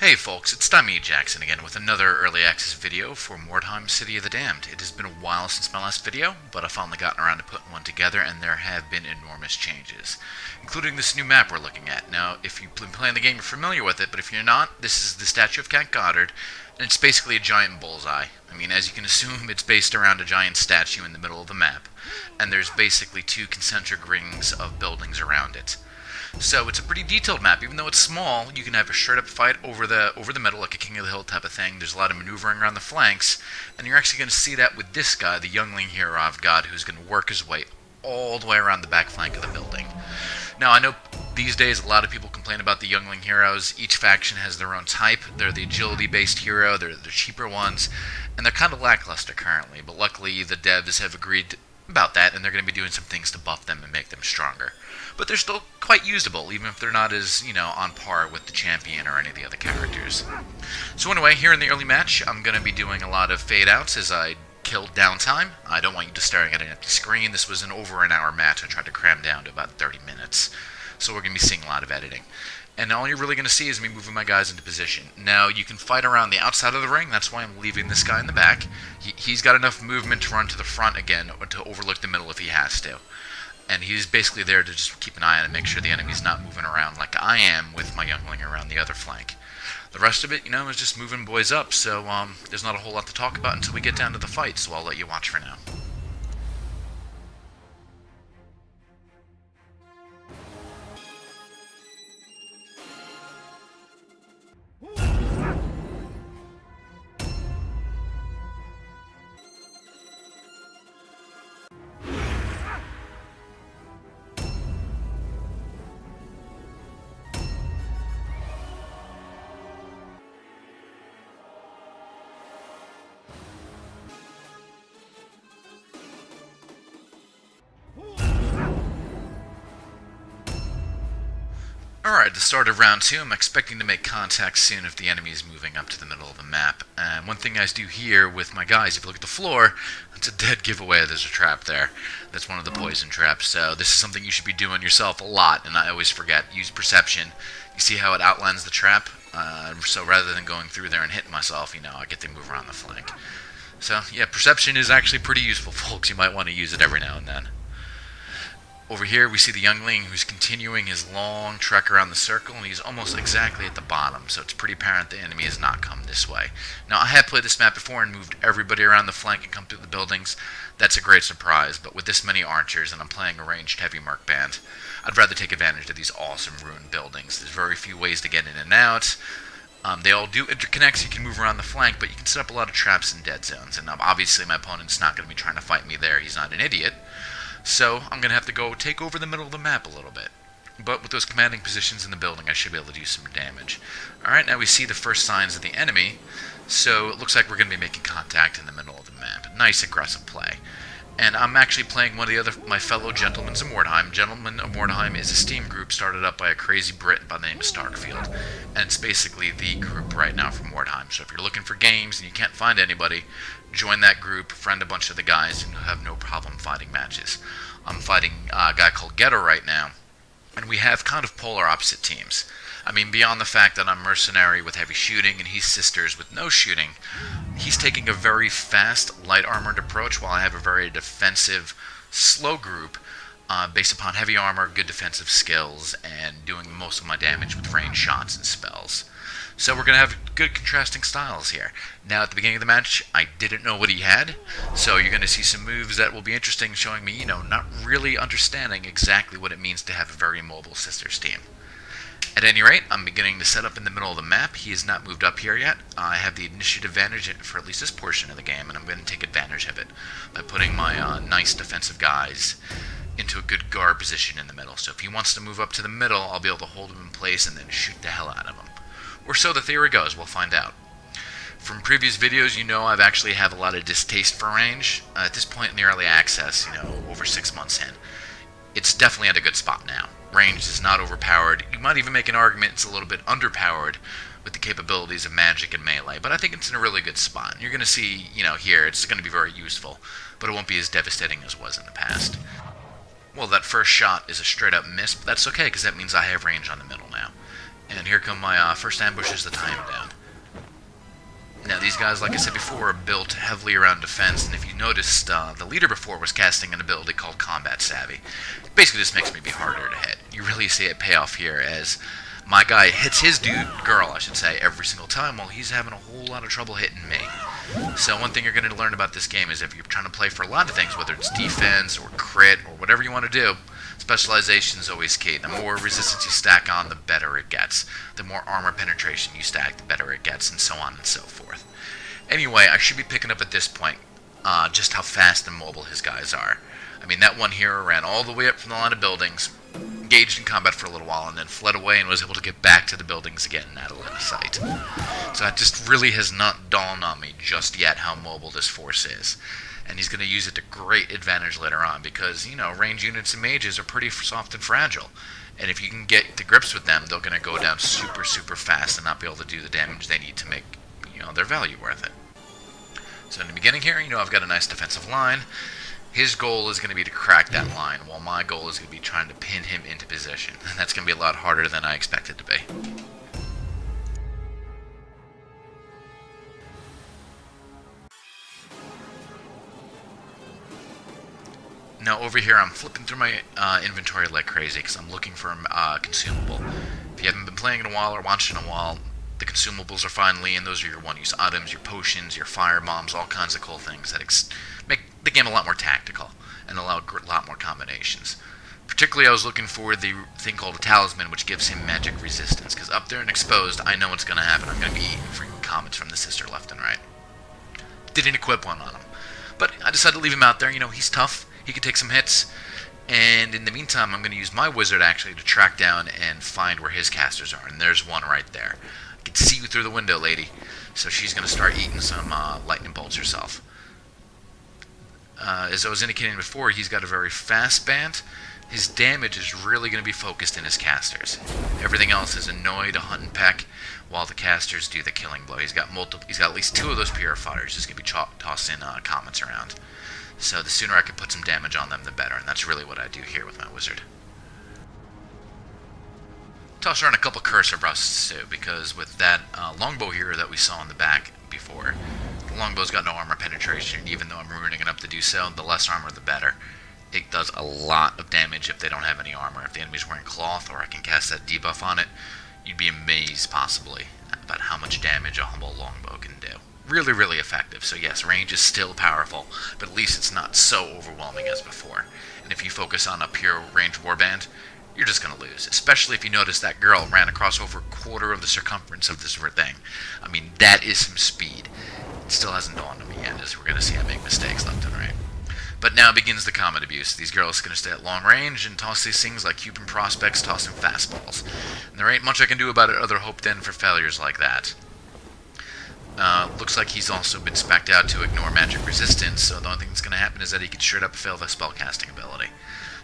Hey folks, it's Tommy Jackson again with another early access video for Mordheim City of the Damned. It has been a while since my last video, but I've finally gotten around to putting one together and there have been enormous changes, including this new map we're looking at. Now, if you've been playing the game, you're familiar with it, but if you're not, this is the statue of Count Gotthardt, and it's basically a giant bullseye. I mean, as you can assume, it's based around a giant statue in the middle of the map, and there's basically two concentric rings of buildings around it. So it's a pretty detailed map. Even though it's small, you can have a straight up fight over the middle, like a King of the Hill type of thing. There's a lot of maneuvering around the flanks, and you're actually going to see that with this guy, the youngling hero of God, who's going to work his way all the way around the back flank of the building. Now, I know these days a lot of people complain about the youngling heroes. Each faction has their own type. They're the agility-based hero. They're the cheaper ones, and they're kind of lackluster currently. But luckily, the devs have agreed about that, and they're going to be doing some things to buff them and make them stronger. But they're still quite usable, even if they're not as, on par with the champion or any of the other characters. So anyway, here in the early match, I'm going to be doing a lot of fade-outs as I kill downtime. I don't want you just staring at an empty screen. This was an over an hour match. I tried to cram down to about 30 minutes. So we're going to be seeing a lot of editing. And all you're really going to see is me moving my guys into position. Now, you can fight around the outside of the ring. That's why I'm leaving this guy in the back. He's got enough movement to run to the front again, or to overlook the middle if he has to. And he's basically there to just keep an eye on it and make sure the enemy's not moving around like I am with my youngling around the other flank. The rest of it, is just moving boys up, so there's not a whole lot to talk about until we get down to the fight, so I'll let you watch for now. Alright, at the start of round 2, I'm expecting to make contact soon if the enemy is moving up to the middle of the map. And one thing I do here with my guys, if you look at the floor, it's a dead giveaway. There's a trap there. That's one of the poison traps. So this is something you should be doing yourself a lot, and I always forget. Use perception. You see how it outlines the trap? So rather than going through there and hitting myself, I get to move around the flank. So, yeah, perception is actually pretty useful, folks. You might want to use it every now and then. Over here, we see the youngling who's continuing his long trek around the circle, and he's almost exactly at the bottom, so it's pretty apparent the enemy has not come this way. Now, I have played this map before and moved everybody around the flank and come through the buildings. That's a great surprise, but with this many archers and I'm playing a ranged heavy merc band, I'd rather take advantage of these awesome ruined buildings. There's very few ways to get in and out. They all do interconnect, so you can move around the flank, but you can set up a lot of traps and dead zones, and obviously my opponent's not going to be trying to fight me there. He's not an idiot. So I'm going to have to go take over the middle of the map a little bit. But with those commanding positions in the building, I should be able to do some damage. Alright, now we see the first signs of the enemy. So it looks like we're going to be making contact in the middle of the map. Nice aggressive play. And I'm actually playing one of my fellow gentlemen of Mordheim. Gentlemen of Mordheim is a Steam group started up by a crazy Brit by the name of Starkfield. And it's basically the group right now for Mordheim. So if you're looking for games and you can't find anybody, join that group, friend a bunch of the guys, and you'll have no problem fighting matches. I'm fighting a guy called Gotthardt right now, and we have kind of polar opposite teams. I mean, beyond the fact that I'm mercenary with heavy shooting and he's sisters with no shooting, he's taking a very fast, light armored approach while I have a very defensive, slow group based upon heavy armor, good defensive skills, and doing most of my damage with ranged shots and spells. So we're going to have good contrasting styles here. Now, at the beginning of the match, I didn't know what he had, so you're going to see some moves that will be interesting, showing me, not really understanding exactly what it means to have a very mobile sisters team. At any rate, I'm beginning to set up in the middle of the map. He has not moved up here yet. I have the initiative advantage for at least this portion of the game, and I'm going to take advantage of it by putting my nice defensive guys into a good guard position in the middle. So if he wants to move up to the middle, I'll be able to hold him in place and then shoot the hell out of him. Or so the theory goes. We'll find out. From previous videos, I've actually have a lot of distaste for range. At this point in the early access, over 6 months in, it's definitely at a good spot now. Range is not overpowered. You might even make an argument it's a little bit underpowered with the capabilities of magic and melee, but I think it's in a really good spot. You're going to see, here, it's going to be very useful, but it won't be as devastating as it was in the past. Well, that first shot is a straight up miss, but that's okay, because that means I have range on the middle now. And here come my first ambushes to tie him down. Now, these guys, like I said before, are built heavily around defense, and if you noticed, the leader before was casting an ability called Combat Savvy. Basically, this makes me be harder to hit. You really see it pay off here, as my guy hits his girl, I should say, every single time, while he's having a whole lot of trouble hitting me. So one thing you're going to learn about this game is if you're trying to play for a lot of things, whether it's defense or crit or whatever you want to do, specialization is always key. The more resistance you stack on, the better it gets. The more armor penetration you stack, the better it gets, and so on and so forth. Anyway, I should be picking up at this point just how fast and mobile his guys are. I mean, that one here ran all the way up from the line of buildings, engaged in combat for a little while, and then fled away and was able to get back to the buildings again out of line of sight. So that just really has not dawned on me just yet how mobile this force is. And he's going to use it to great advantage later on because, you know, range units and mages are pretty soft and fragile. And if you can get to grips with them, they're going to go down super, super fast and not be able to do the damage they need to make, you know, their value worth it. So in the beginning here, you know, I've got a nice defensive line. His goal is going to be to crack that line, while my goal is going to be trying to pin him into position. And that's going to be a lot harder than I expected to be. Now over here, I'm flipping through my inventory like crazy because I'm looking for a consumable. If you haven't been playing in a while or watching in a while, the consumables are finally in. Those are your one-use items, your potions, your fire bombs, all kinds of cool things that make the game a lot more tactical and allow a lot more combinations. Particularly, I was looking for the thing called a talisman, which gives him magic resistance, because up there and exposed, I know what's going to happen. I'm going to be eating freaking comets from the sister left and right. Didn't equip one on him. But I decided to leave him out there. You know, he's tough. He can take some hits. And in the meantime, I'm going to use my wizard, actually, to track down and find where his casters are. And there's one right there. I can see you through the window, lady. So she's going to start eating some lightning bolts herself. As I was indicating before, he's got a very fast band. His damage is really going to be focused in his casters. Everything else is annoyed, a hunt and peck, while the casters do the killing blow. He's got at least 2 of those purifiers. He's going to be tossing comets around. So the sooner I can put some damage on them, the better. And that's really what I do here with my wizard. Toss around a couple cursor busts too, because with that longbow here that we saw in the back before, the longbow's got no armor penetration. Even though I'm ruining it up to do so, the less armor, the better. It does a lot of damage if they don't have any armor. If the enemy's wearing cloth, or I can cast that debuff on it, you'd be amazed, possibly, about how much damage a humble longbow can do. Really, really effective. So yes, range is still powerful, but at least it's not so overwhelming as before. And if you focus on a pure range warband, you're just going to lose. Especially if you notice that girl ran across over a quarter of the circumference of this thing. I mean, that is some speed. It still hasn't dawned on me yet, as we're going to see I make mistakes left and right. But now begins the comet abuse. These girls are going to stay at long range and toss these things like Cuban prospects tossing fastballs. And there ain't much I can do about it other hope then for failures like that. Looks like he's also been spec'd out to ignore magic resistance, so the only thing that's going to happen is that he could straight up fail the spellcasting ability.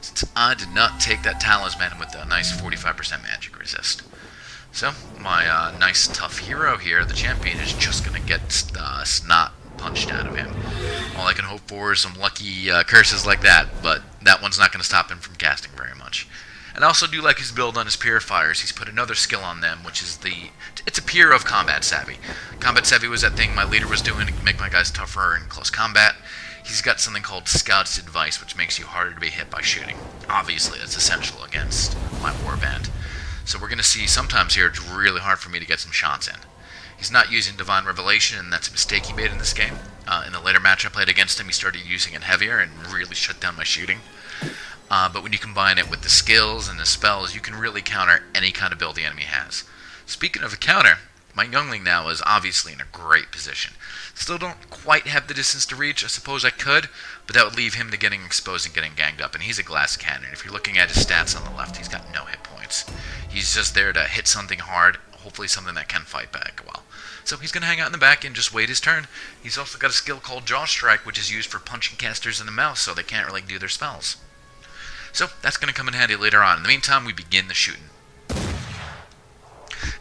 Since I did not take that talisman with a nice 45% magic resist. So, my nice tough hero here, the champion, is just going to get snot punched out of him. All I can hope for is some lucky curses like that, but that one's not going to stop him from casting very much. And I also do like his build on his purifiers. He's put another skill on them, which is it's a peer of Combat Savvy. Combat Savvy was that thing my leader was doing to make my guys tougher in close combat. He's got something called Scout's Advice, which makes you harder to be hit by shooting. Obviously, that's essential against my warband. So we're going to see sometimes here it's really hard for me to get some shots in. He's not using Divine Revelation, and that's a mistake he made in this game. In the later match I played against him, he started using it heavier and really shut down my shooting. But when you combine it with the skills and the spells, you can really counter any kind of build the enemy has. Speaking of a counter, my youngling now is obviously in a great position. Still don't quite have the distance to reach. I suppose I could, but that would leave him to getting exposed and getting ganged up. And he's a glass cannon. If you're looking at his stats on the left, he's got no hit points. He's just there to hit something hard, hopefully something that can fight back well. So he's going to hang out in the back and just wait his turn. He's also got a skill called Jaw Strike, which is used for punching casters in the mouth so they can't really do their spells. So that's going to come in handy later on. In the meantime, we begin the shooting.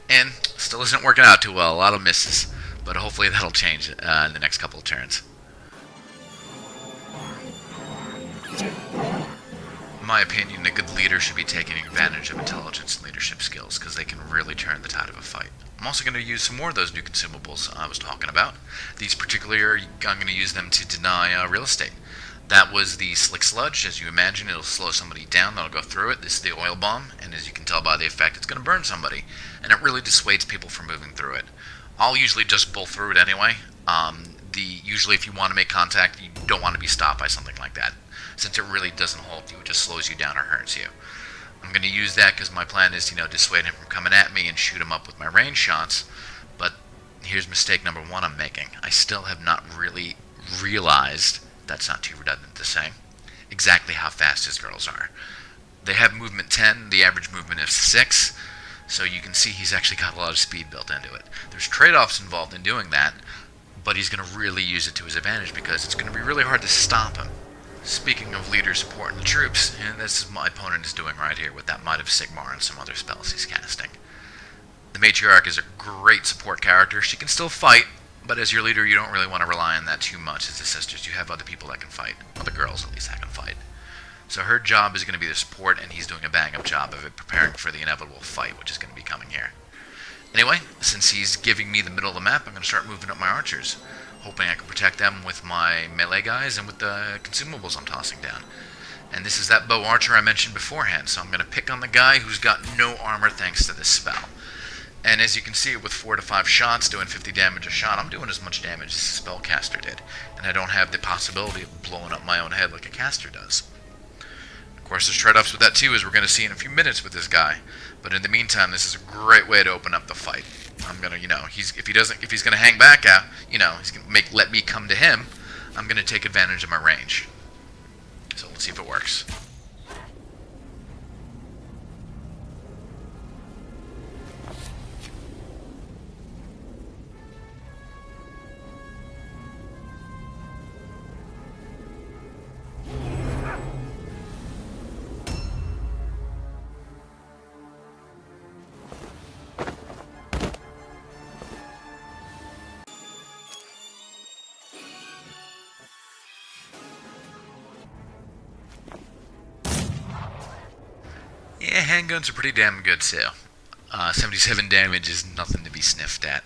And still isn't working out too well. A lot of misses. But hopefully that'll change in the next couple of turns. In my opinion, a good leader should be taking advantage of intelligence and leadership skills, because they can really turn the tide of a fight. I'm also going to use some more of those new consumables I was talking about. These particularly I'm going to use them to deny real estate. That was the Slick Sludge. As you imagine, it'll slow somebody down, that'll go through it. This is the Oil Bomb, and as you can tell by the effect, it's going to burn somebody, and it really dissuades people from moving through it. I'll usually just bolt through it anyway. Usually if you want to make contact, you don't want to be stopped by something like that. Since it really doesn't halt you, it just slows you down or hurts you. I'm going to use that because my plan is to, dissuade him from coming at me and shoot him up with my range shots. But here's mistake number one I'm making. I still have not really realized, that's not too redundant to say, exactly how fast his girls are. They have movement 10, the average movement is 6, so you can see he's actually got a lot of speed built into it. There's trade-offs involved in doing that, but he's going to really use it to his advantage because it's going to be really hard to stop him. Speaking of leader supporting the troops, and this is what my opponent is doing right here with that Might of Sigmar and some other spells he's casting. The Matriarch is a great support character. She can still fight, but as your leader you don't really want to rely on that too much as the sisters. You have other people that can fight. Other girls at least that can fight. So her job is going to be the support, and he's doing a bang-up job of it, preparing for the inevitable fight, which is going to be coming here. Anyway, since he's giving me the middle of the map, I'm going to start moving up my archers, hoping I can protect them with my melee guys and with the consumables I'm tossing down. And this is that bow archer I mentioned beforehand, so I'm going to pick on the guy who's got no armor thanks to this spell. And as you can see, with 4 to 5 shots doing 50 damage a shot, I'm doing as much damage as the spellcaster did. And I don't have the possibility of blowing up my own head like a caster does. Of course, there's trade-offs with that too, as we're going to see in a few minutes with this guy. But in the meantime, this is a great way to open up the fight. I'm gonna, if he's gonna hang back out, he's gonna let me come to him. I'm gonna take advantage of my range. So let's see if it works. Yeah, handguns are pretty damn good too. 77 damage is nothing to be sniffed at.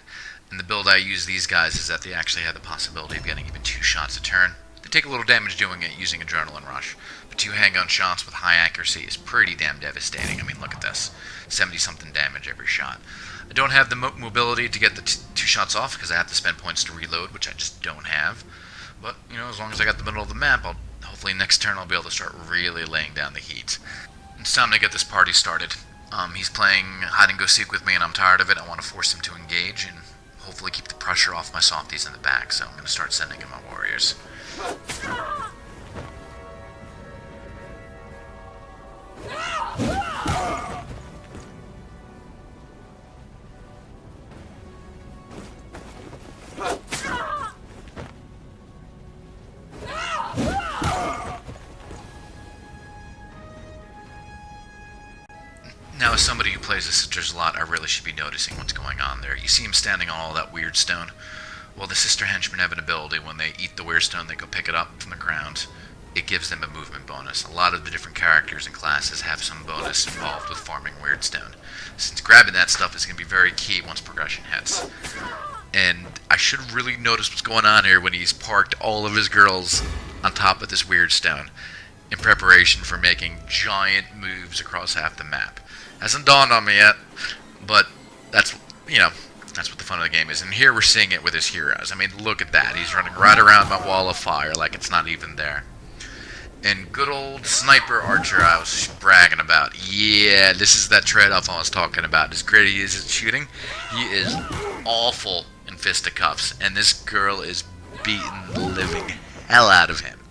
And the build I use these guys is that they actually have the possibility of getting even 2 shots a turn. They take a little damage doing it using Adrenaline Rush, but 2 handgun shots with high accuracy is pretty damn devastating. I mean, look at this. 70-something damage every shot. I don't have the mobility to get the 2 shots off because I have to spend points to reload, which I just don't have. But, as long as I got the middle of the map, hopefully next turn I'll be able to start really laying down the heat. It's time to get this party started. He's playing hide-and-go-seek with me, and I'm tired of it. I want to force him to engage and hopefully keep the pressure off my softies in the back, so I'm going to start sending in my warriors. Now, as somebody who plays the sisters a lot, I really should be noticing what's going on there. You see him standing on all that weird stone? Well, the sister henchmen have an ability. When they eat the weird stone, they go pick it up from the ground. It gives them a movement bonus. A lot of the different characters and classes have some bonus involved with farming weird stone. Since grabbing that stuff is going to be very key once progression hits. And I should really notice what's going on here when he's parked all of his girls on top of this weird stone in preparation for making giant moves across half the map. Hasn't dawned on me yet, but that's what the fun of the game is. And here we're seeing it with his heroes. I mean, look at that. He's running right around my wall of fire like it's not even there. And good old sniper archer I was bragging about. Yeah, this is that trade-off I was talking about. As great he is at shooting, he is awful in fisticuffs. And this girl is beating the living hell out of him.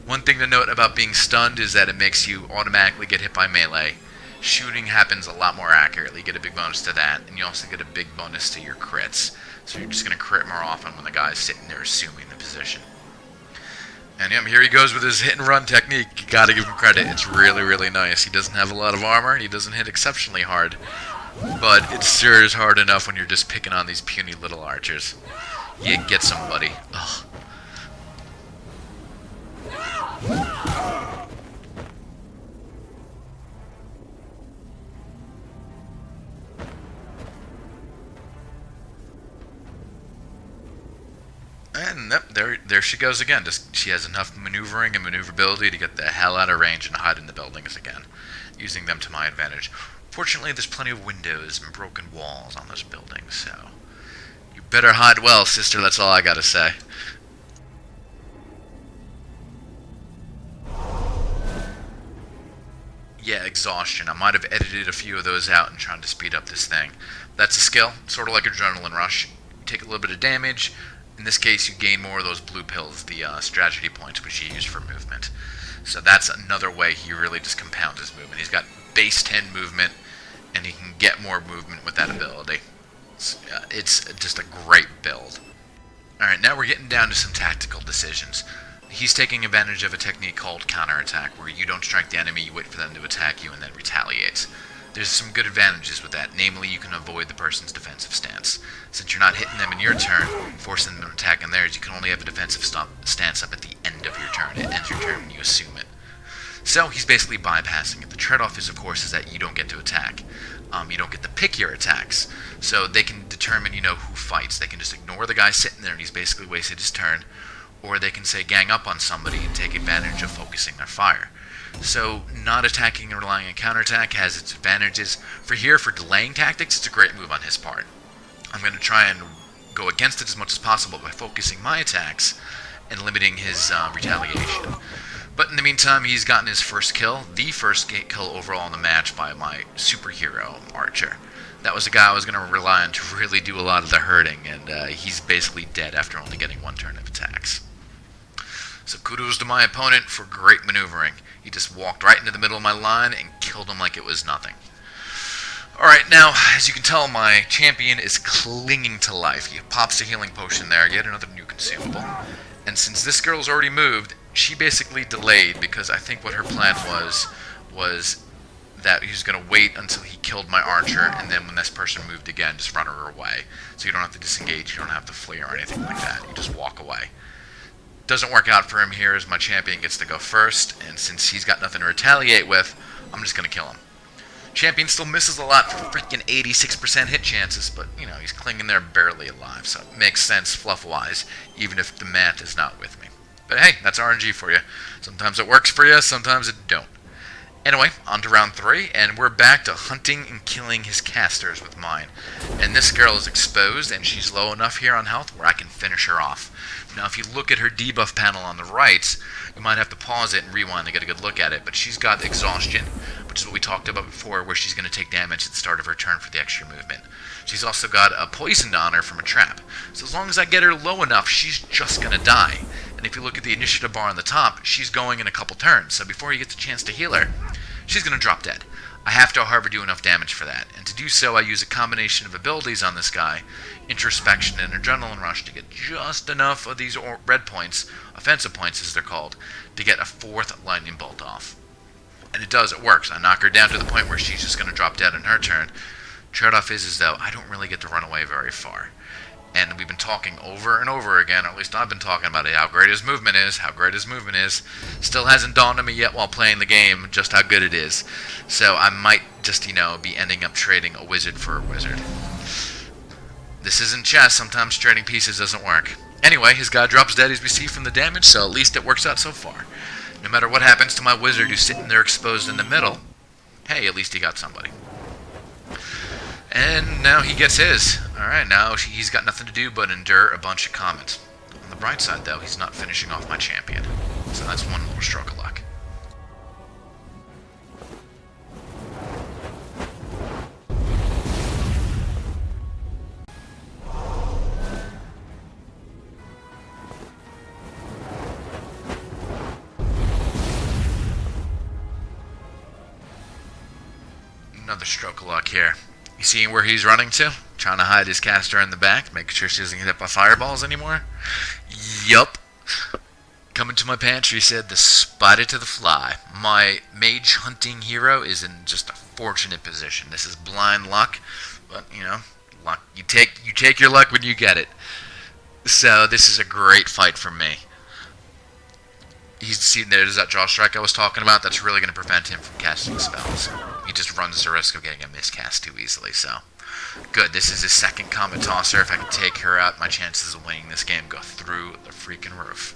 One thing to note about being stunned is that it makes you automatically get hit by melee. Shooting happens a lot more accurately. You get a big bonus to that, and you also get a big bonus to your crits. So you're just going to crit more often when the guy's sitting there assuming the position. And here he goes with his hit-and-run technique. You gotta give him credit. It's really, really nice. He doesn't have a lot of armor, and he doesn't hit exceptionally hard. But it sure is hard enough when you're just picking on these puny little archers. Yeah, get somebody. Ugh. And yep, there she goes again. Just she has enough maneuvering and maneuverability to get the hell out of range and hide in the buildings again, using them to my advantage. Fortunately, there's plenty of windows and broken walls on those buildings, so you better hide well, sister. That's all I gotta say. Yeah, exhaustion. I might have edited a few of those out and trying to speed up this thing. That's a skill, sort of like adrenaline rush. You take a little bit of damage. In this case, you gain more of those blue pills, the strategy points, which you use for movement. So that's another way he really just compounds his movement. He's got base 10 movement, and he can get more movement with that ability. It's just a great build. Alright, now we're getting down to some tactical decisions. He's taking advantage of a technique called counterattack, where you don't strike the enemy, you wait for them to attack you, and then retaliate. There's some good advantages with that, namely you can avoid the person's defensive stance. Since you're not hitting them in your turn, forcing them to attack in theirs, you can only have a defensive stance up at the end of your turn. It ends your turn when you assume it. So he's basically bypassing it. The trade-off is, of course, is that you don't get to attack. You don't get to pick your attacks. So they can determine, who fights. They can just ignore the guy sitting there and he's basically wasted his turn. Or they can say gang up on somebody and take advantage of focusing their fire. So not attacking and relying on counterattack has its advantages. For delaying tactics, it's a great move on his part. I'm going to try and go against it as much as possible by focusing my attacks and limiting his retaliation. But in the meantime, he's gotten his first kill, the first kill overall in the match by my superhero, Archer. That was a guy I was going to rely on to really do a lot of the hurting, and he's basically dead after only getting one turn of attacks. So kudos to my opponent for great maneuvering. He just walked right into the middle of my line and killed him like it was nothing. Alright, now, as you can tell, my champion is clinging to life. He pops a healing potion there, yet another new consumable. And since this girl's already moved, she basically delayed, because I think what her plan was that he was going to wait until he killed my archer, and then when this person moved again, just run her away. So you don't have to disengage, you don't have to flee or anything like that. You just walk away. Doesn't work out for him here as my champion gets to go first, and since he's got nothing to retaliate with, I'm just going to kill him. Champion still misses a lot for freaking 86% hit chances, but, he's clinging there barely alive, so it makes sense fluff-wise, even if the math is not with me. But hey, that's RNG for you. Sometimes it works for you, sometimes it don't. Anyway, on to round 3, and we're back to hunting and killing his casters with mine. And this girl is exposed, and she's low enough here on health where I can finish her off. Now, if you look at her debuff panel on the right, you might have to pause it and rewind to get a good look at it, but she's got exhaustion, which is what we talked about before, where she's going to take damage at the start of her turn for the extra movement. She's also got a poison on her from a trap, so as long as I get her low enough, she's just going to die. And if you look at the initiative bar on the top, she's going in a couple turns, so before you get the chance to heal her, she's going to drop dead. I have to, however, do enough damage for that, and to do so I use a combination of abilities on this guy, Introspection and Adrenaline Rush, to get just enough of these red points, offensive points as they're called, to get a 4th lightning bolt off. And it does, it works. I knock her down to the point where she's just going to drop dead in her turn. Trade-off is though, I don't really get to run away very far. And we've been talking over and over again, or at least I've been talking about it, how great his movement is, Still hasn't dawned on me yet while playing the game just how good it is. So I might just, be ending up trading a wizard for a wizard. This isn't chess, sometimes trading pieces doesn't work. Anyway, his guy drops dead as we see from the damage, so at least it works out so far. No matter what happens to my wizard who's sitting there exposed in the middle, hey, at least he got somebody. And now he gets his. Alright, now he's got nothing to do but endure a bunch of comments. On the bright side, though, he's not finishing off my champion. So that's one little stroke of luck. Another stroke of luck here. You see where he's running to? Trying to hide his caster in the back, making sure she doesn't get hit by fireballs anymore? Yup. Coming to my pantry said the spider to the fly. My mage hunting hero is in just a fortunate position. This is blind luck, but, luck. You take your luck when you get it. So this is a great fight for me. He's seen there's that draw strike I was talking about. That's really going to prevent him from casting spells. He just runs the risk of getting a miscast too easily. So Good, this is his second Comet Tosser. If I can take her out, my chances of winning this game go through the freaking roof.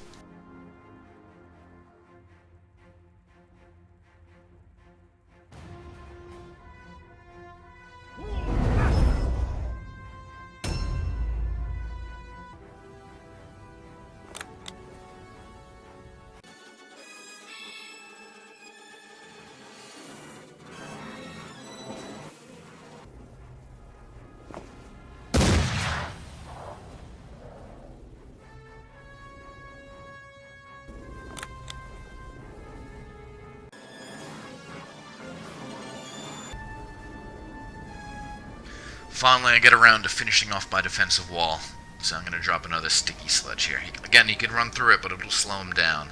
Finally, I get around to finishing off my defensive wall, so I'm going to drop another sticky sledge here. Again, he can run through it, but it'll slow him down.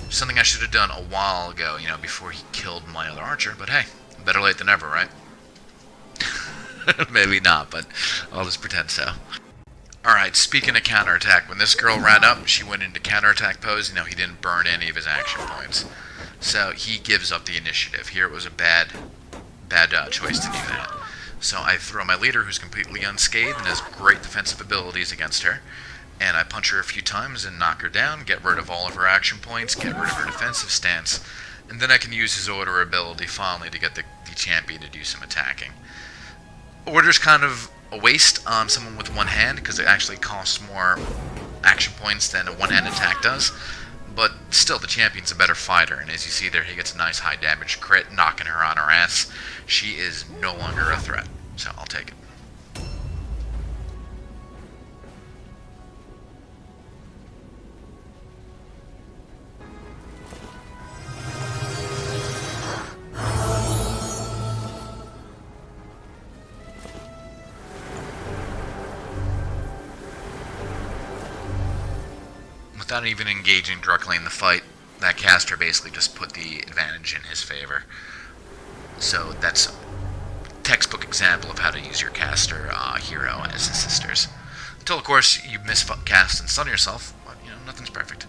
Something I should have done a while ago, you know, before he killed my other archer, but hey, better late than never, right? Maybe not, but I'll just pretend so. Alright, speaking of counterattack, when this girl ran up, she went into counterattack pose. You know, he didn't burn any of his action points. So he gives up the initiative. Here it was a bad choice to do that. So I throw my leader, who's completely unscathed and has great defensive abilities against her, and I punch her a few times and knock her down, get rid of all of her action points, get rid of her defensive stance, and then I can use his order ability finally to get the champion to do some attacking. Order's kind of a waste on someone with one hand, because it actually costs more action points than a one-hand attack does, but still, the champion's a better fighter, and as you see there, he gets a nice high damage crit, knocking her on her ass. She is no longer a threat, so I'll take it. Without even engaging directly in the fight, that caster basically just put the advantage in his favor. So that's a textbook example of how to use your caster hero as assisters. Until, of course, you miscast and stun yourself, but, you know, nothing's perfect.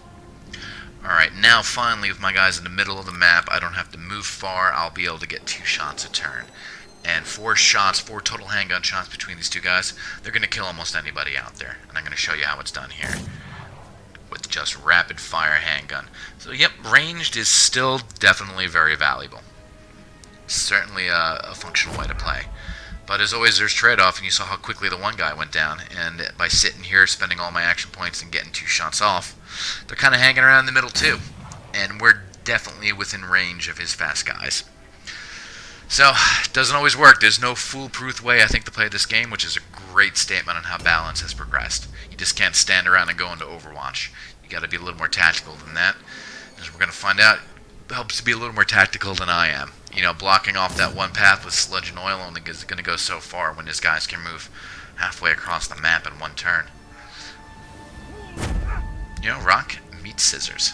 Alright, now finally, with my guys in the middle of the map, I don't have to move far. I'll be able to get 2 shots a turn. And 4 total handgun shots between these two guys. They're going to kill almost anybody out there. And I'm going to show you how it's done here with just rapid fire handgun. So yep, ranged is still definitely very valuable. Certainly a functional way to play. But as always, there's trade-off, and you saw how quickly the one guy went down, and by sitting here, spending all my action points and getting 2 shots off, they're kind of hanging around in the middle too. And we're definitely within range of his fast guys. So, it doesn't always work. There's no foolproof way, I think, to play this game, which is a great statement on how balance has progressed. You just can't stand around and go into Overwatch. You gotta be a little more tactical than that. As we're gonna find out, it helps to be a little more tactical than I am. You know, blocking off that one path with sludge and oil only is gonna go so far when his guys can move halfway across the map in one turn. You know, rock meets scissors.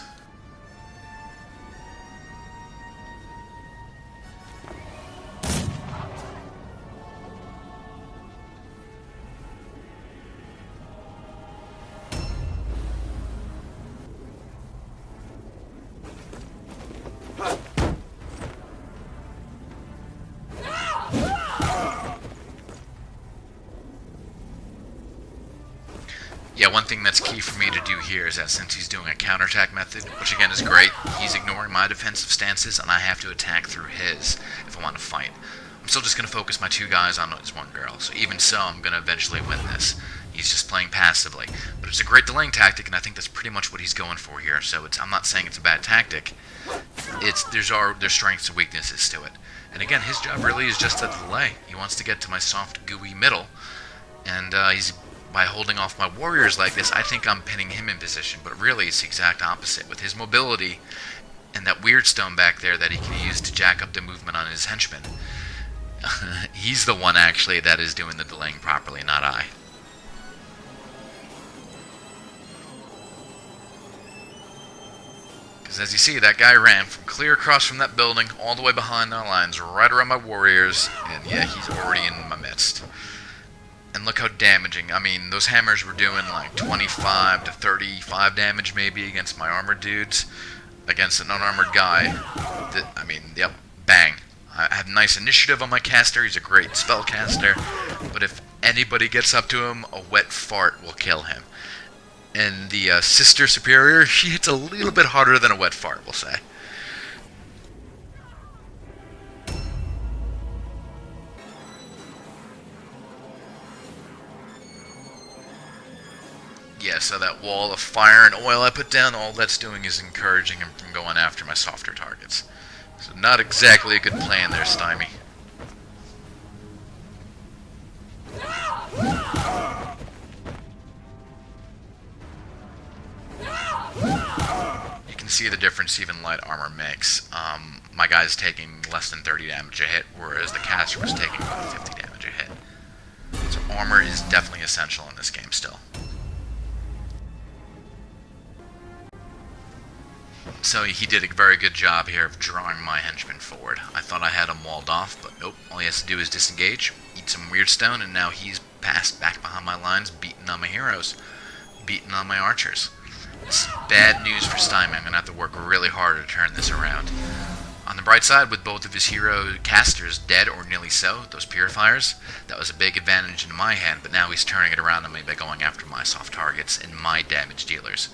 Yeah, one thing that's key for me to do here is that since he's doing a counterattack method, which again is great, he's ignoring my defensive stances, and I have to attack through his if I want to fight. I'm still just going to focus my 2 guys on his 1 girl, so even so, I'm going to eventually win this. He's just playing passively. But it's a great delaying tactic, and I think that's pretty much what he's going for here, so I'm not saying it's a bad tactic. There's strengths and weaknesses to it. And again, his job really is just to delay. He wants to get to my soft, gooey middle, and by holding off my warriors like this, I think I'm pinning him in position, but really it's the exact opposite. With his mobility and that weird stone back there that he can use to jack up the movement on his henchmen, he's the one actually that is doing the delaying properly, not I. Because as you see, that guy ran from clear across from that building all the way behind our lines, right around my warriors, and yeah, he's already in my midst. And look how damaging. I mean, those hammers were doing like 25 to 35 damage maybe against my armored dudes. Against an unarmored guy, I mean, yep, bang. I have nice initiative on my caster. He's a great spellcaster. But if anybody gets up to him, a wet fart will kill him. And the Sister Superior, she hits a little bit harder than a wet fart, we'll say. Yeah, so that wall of fire and oil I put down, all that's doing is encouraging him from going after my softer targets. So not exactly a good plan there, Stymie. You can see the difference even light armor makes. My guy's taking less than 30 damage a hit, whereas the caster was taking about 50 damage a hit. So armor is definitely essential in this game still. So he did a very good job here of drawing my henchman forward. I thought I had him walled off, but nope. All he has to do is disengage, eat some weird stone, and now he's passed back behind my lines, beating on my heroes, beating on my archers. This is bad news for Stymie. I'm going to have to work really hard to turn this around. On the bright side, with both of his hero casters dead or nearly so, those purifiers, that was a big advantage in my hand, but now he's turning it around on me by going after my soft targets and my damage dealers.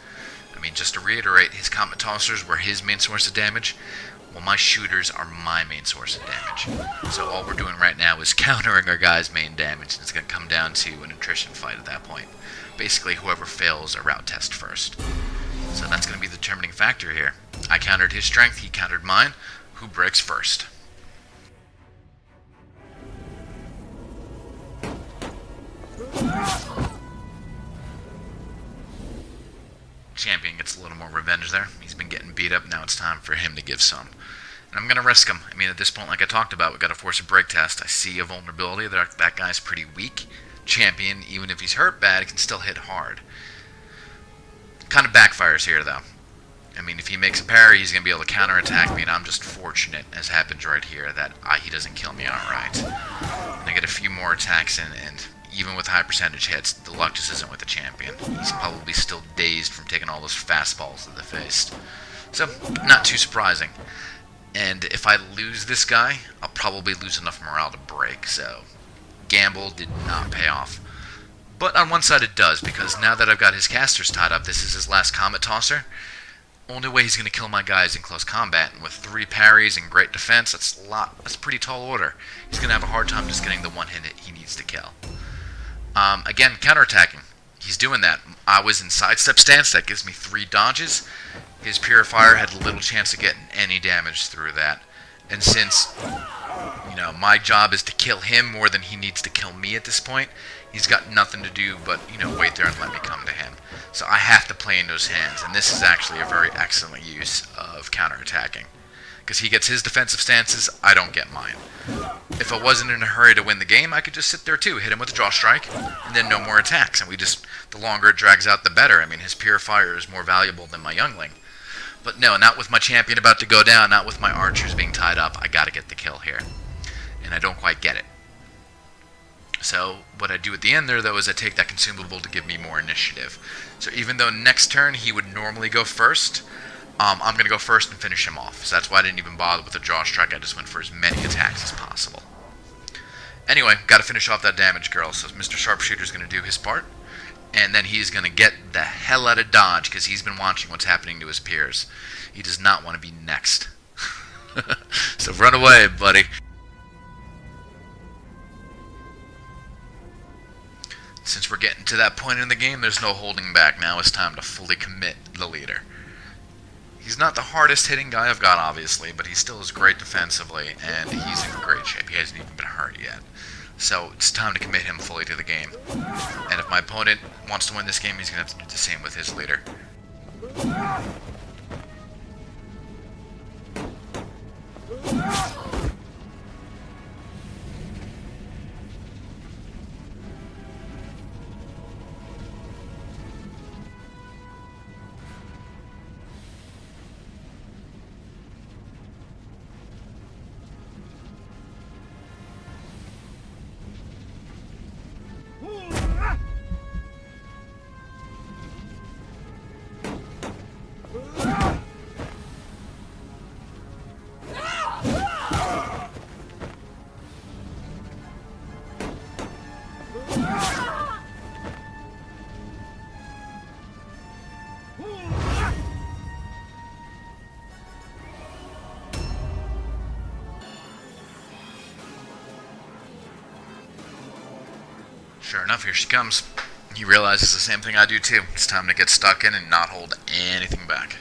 I mean, just to reiterate, his comet tossers were his main source of damage, while my shooters are my main source of damage. So all we're doing right now is countering our guy's main damage, and it's going to come down to an attrition fight at that point. Basically, whoever fails a route test first. So that's going to be the determining factor here. I countered his strength, he countered mine. Who breaks first? Champion gets a little more revenge there. He's been getting beat up, now it's time for him to give some. And I'm going to risk him. I mean, at this point, like I talked about, we've got to force a break test. I see a vulnerability. That guy's pretty weak. Champion, even if he's hurt bad, he can still hit hard. Kind of backfires here, though. I mean, if he makes a parry, he's going to be able to counterattack me, and I'm just fortunate, as happens right here, that he doesn't kill me outright. And I get a few more attacks in, and even with high percentage hits, the luck just isn't with the champion. He's probably still dazed from taking all those fastballs to the face. So, not too surprising. And if I lose this guy, I'll probably lose enough morale to break, so gamble did not pay off. But on one side it does, because now that I've got his casters tied up, this is his last comet tosser. Only way he's going to kill my guys in close combat, and with 3 parries and great defense, that's a pretty tall order. He's going to have a hard time just getting the one hit he needs to kill. Again, counterattacking. He's doing that. I was in sidestep stance, that gives me 3 dodges. His purifier had little chance of getting any damage through that. And since, my job is to kill him more than he needs to kill me at this point, he's got nothing to do but, wait there and let me come to him. So I have to play in those hands, and this is actually a very excellent use of counterattacking. Because he gets his defensive stances, I don't get mine. If I wasn't in a hurry to win the game, I could just sit there too, hit him with a draw strike, and then no more attacks. And the longer it drags out, the better. I mean, his purifier is more valuable than my youngling. But no, not with my champion about to go down, not with my archers being tied up. I gotta get the kill here. And I don't quite get it. So what I do at the end there, though, is I take that consumable to give me more initiative. So even though next turn he would normally go first, I'm going to go first and finish him off. So that's why I didn't even bother with the draw strike. I just went for as many attacks as possible. Anyway, got to finish off that damage girl. So Mr. Sharpshooter's going to do his part. And then he's going to get the hell out of dodge because he's been watching what's happening to his peers. He does not want to be next. So run away, buddy. Since we're getting to that point in the game, there's no holding back. Now it's time to fully commit the leader. He's not the hardest hitting guy I've got, obviously, but he still is great defensively, and he's in great shape. He hasn't even been hurt yet. So it's time to commit him fully to the game. And if my opponent wants to win this game, he's going to have to do the same with his leader. Sure enough, here she comes. He realizes the same thing I do too. It's time to get stuck in and not hold anything back.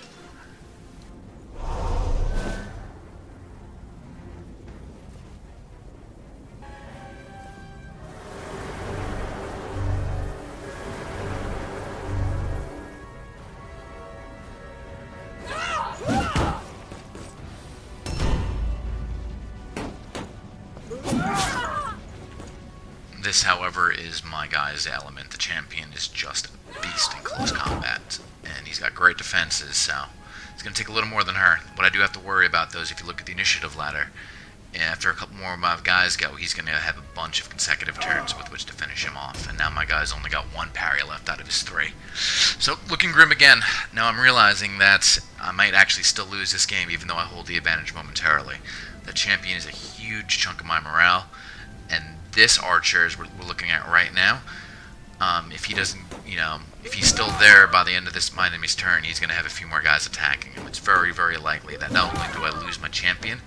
This, however, is my guy's element. The champion is just a beast in close combat, and he's got great defenses, so it's going to take a little more than her. What I do have to worry about, though, is if you look at the initiative ladder, after a couple more of my guys go, he's going to have a bunch of consecutive turns with which to finish him off, and now my guy's only got one parry left out of his 3. So, looking grim again. Now I'm realizing that I might actually still lose this game, even though I hold the advantage momentarily. The champion is a huge chunk of my morale, and this archer, as we're looking at right now, if he doesn't, if he's still there by the end of this my enemy's turn, he's going to have a few more guys attacking him. It's very, very likely that not only do I lose my champion,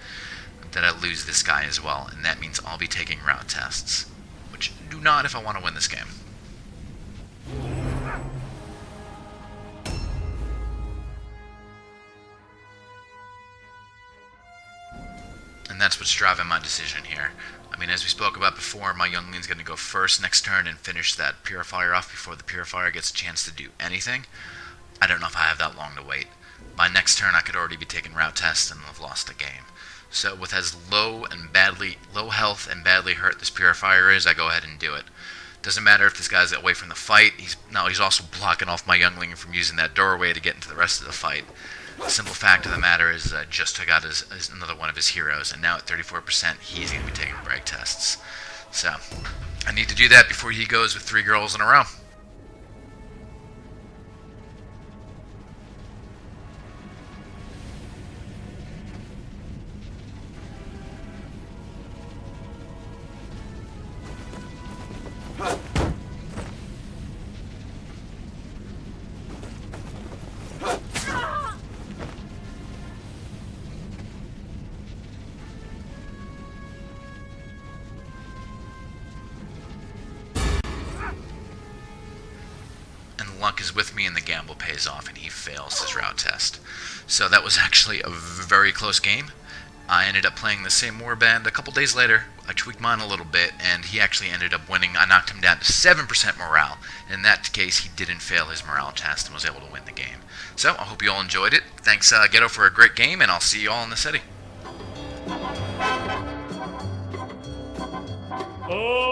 that I lose this guy as well, and that means I'll be taking route tests, which do not if I want to win this game. And that's what's driving my decision here. I mean, as we spoke about before, my youngling's going to go first next turn and finish that purifier off before the purifier gets a chance to do anything. I don't know if I have that long to wait. By next turn, I could already be taking route tests and have lost the game. So with as low health and badly hurt this purifier is, I go ahead and do it. Doesn't matter if this guy's away from the fight. He's also blocking off my youngling from using that doorway to get into the rest of the fight. The simple fact of the matter is I just took out another one of his heroes, and now at 34%, he's going to be taking break tests. So, I need to do that before he goes with 3 girls in a row. Luck is with me and the gamble pays off, and he fails his route test. So that was actually a very close game. I ended up playing the same warband a couple days later. I tweaked mine a little bit, and he actually ended up winning. I knocked him down to 7% morale. In that case, he didn't fail his morale test and was able to win the game. So I hope you all enjoyed it. Thanks, Ghetto, for a great game, and I'll see you all in the city. Oh!